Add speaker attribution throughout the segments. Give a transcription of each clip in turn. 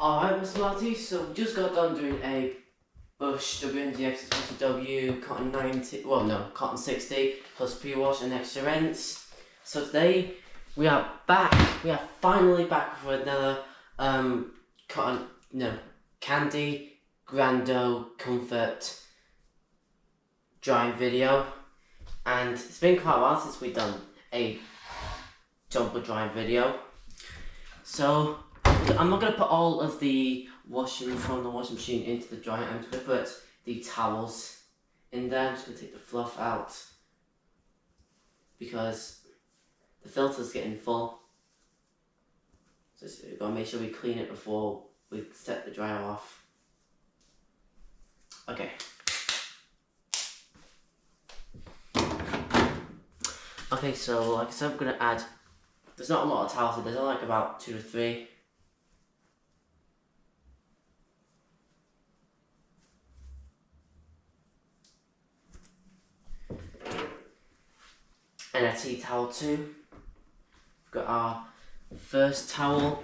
Speaker 1: Alright, Mr. Marty, so we just got done doing a Bush WNGX 20W Cotton 90, well no, Cotton 60 plus pre-wash and extra rinse. So today we are finally back with another Candy GrandO Comfort drying video. And it's been quite a while since we've done a tumble drying video. So I'm not going to put all of the washing from the washing machine into the dryer. I'm just going to put the towels in there. I'm just going to take the fluff out because the filter's getting full. So we've got to make sure we clean it before we set the dryer off. Okay. Okay, so like I said, I'm going to add, there's not a lot of towels, there's only like about 2 or 3. And a tea towel too. We've got our first towel.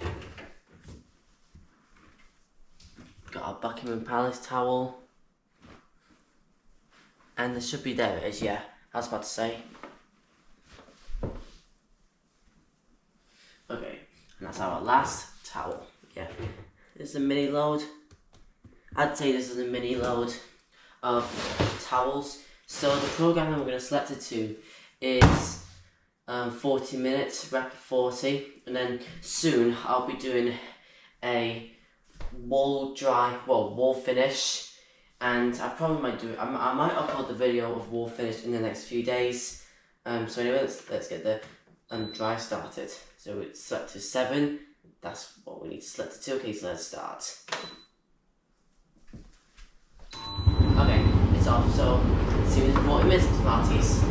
Speaker 1: We've got our Buckingham Palace towel. And there should be, there it is, yeah, I was about to say. Okay, and that's our last towel. Yeah, this is a mini load. I'd say this is a mini load of towels. So the program that we're going to select it to is 40 minutes, rapid 40, and then soon I'll be doing a wall finish, and I probably might do it. I might upload the video of wall finish in the next few days. So anyway, let's get the dry started. So it's set to 7. That's what we need to select it to. Okay, so let's start. Okay, it's off. So see you in 40 minutes, Smarties.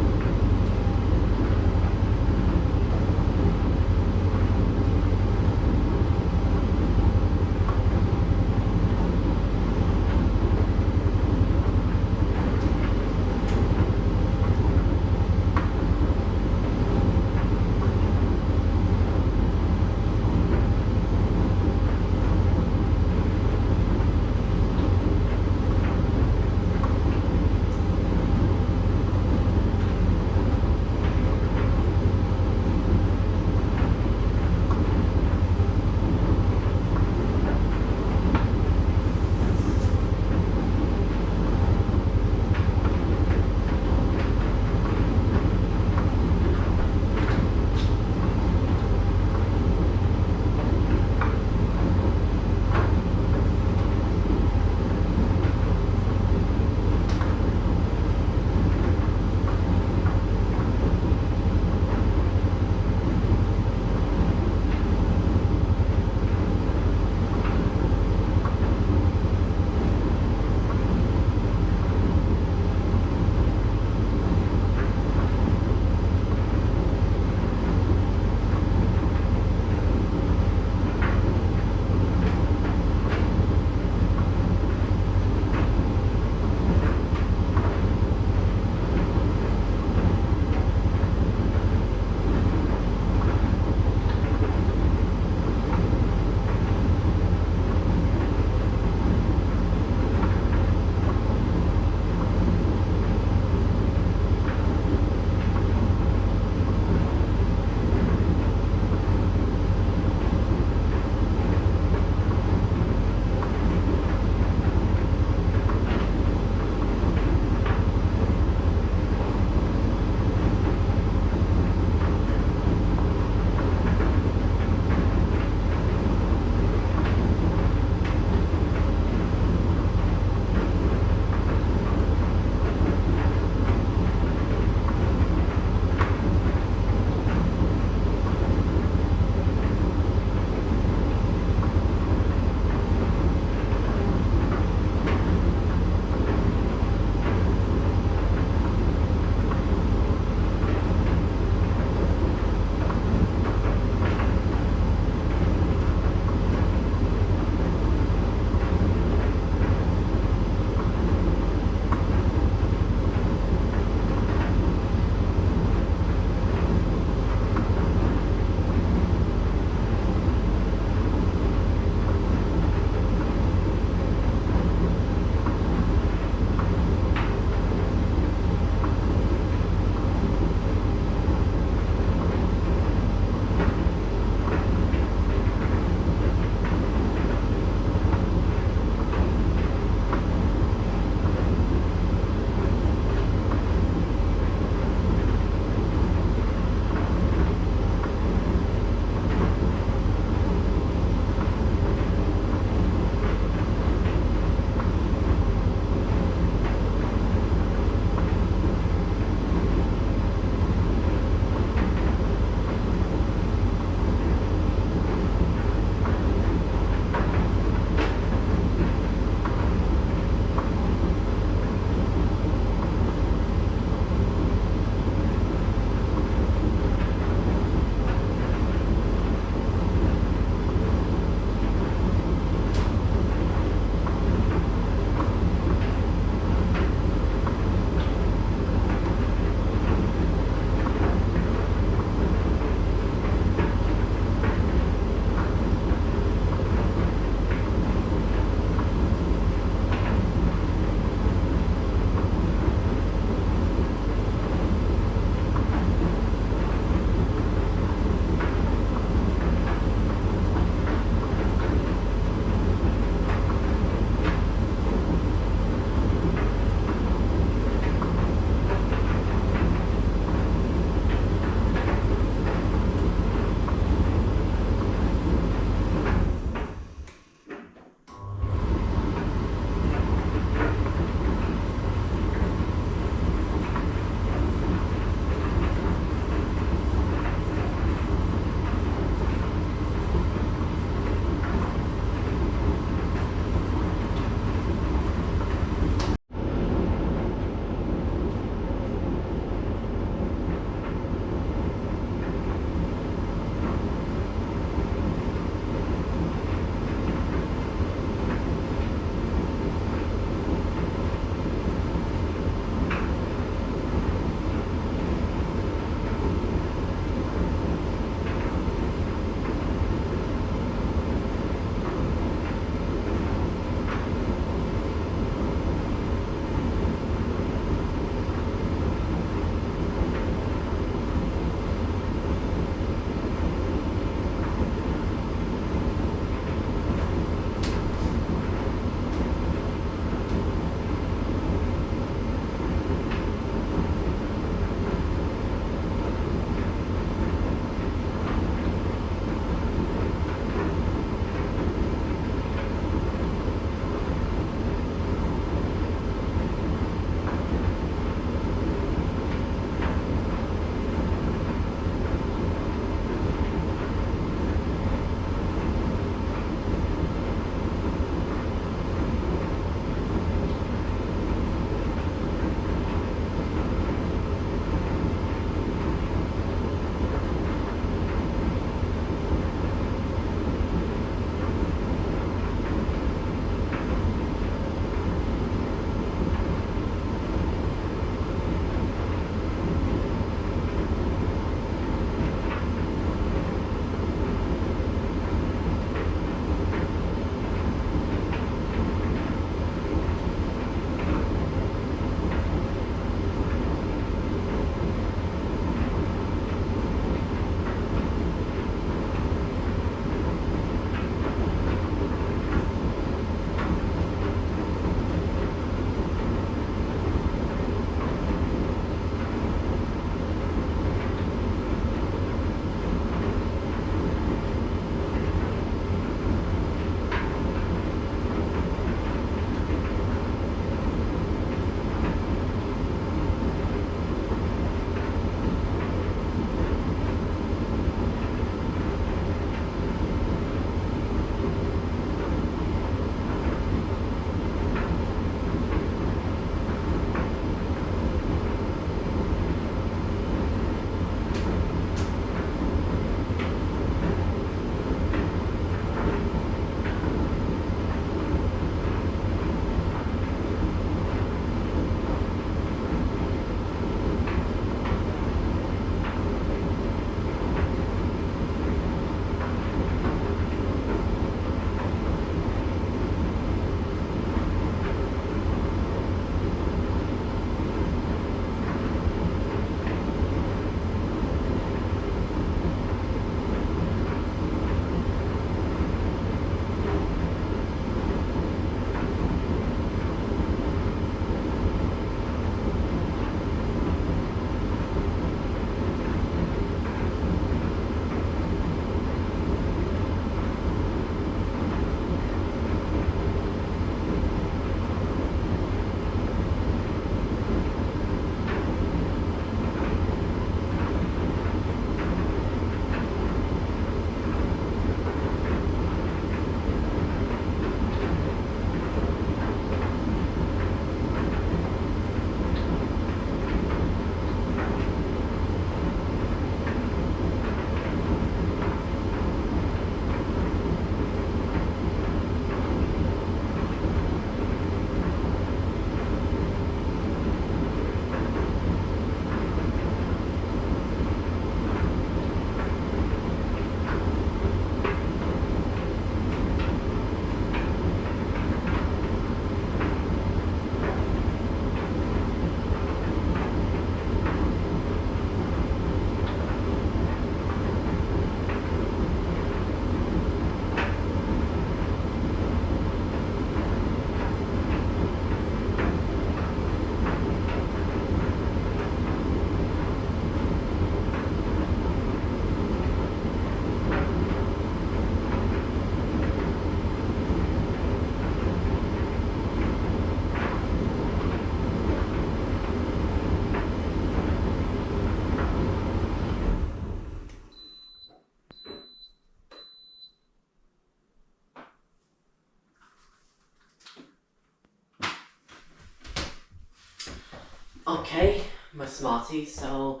Speaker 1: Okay, my smarty. So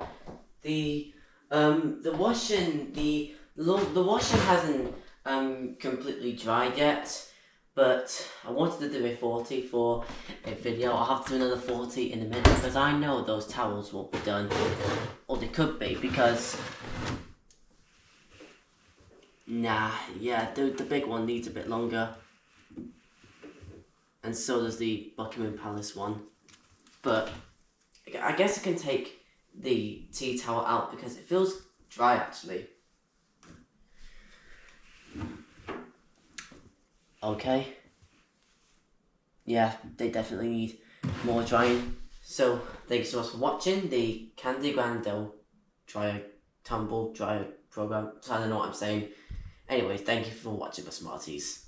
Speaker 1: the washing the washing hasn't completely dried yet, but I wanted to do a 40 for a video. I'll have to do another 40 in a minute because I know those towels won't be done, or they could be because the big one needs a bit longer, and so does the Buckingham Palace one, but I guess I can take the tea towel out because it feels dry actually. Okay. Yeah, they definitely need more drying. So, thank you so much for watching the GrandO tumble dryer program. So I don't know what I'm saying. Anyways, thank you for watching my Smarties.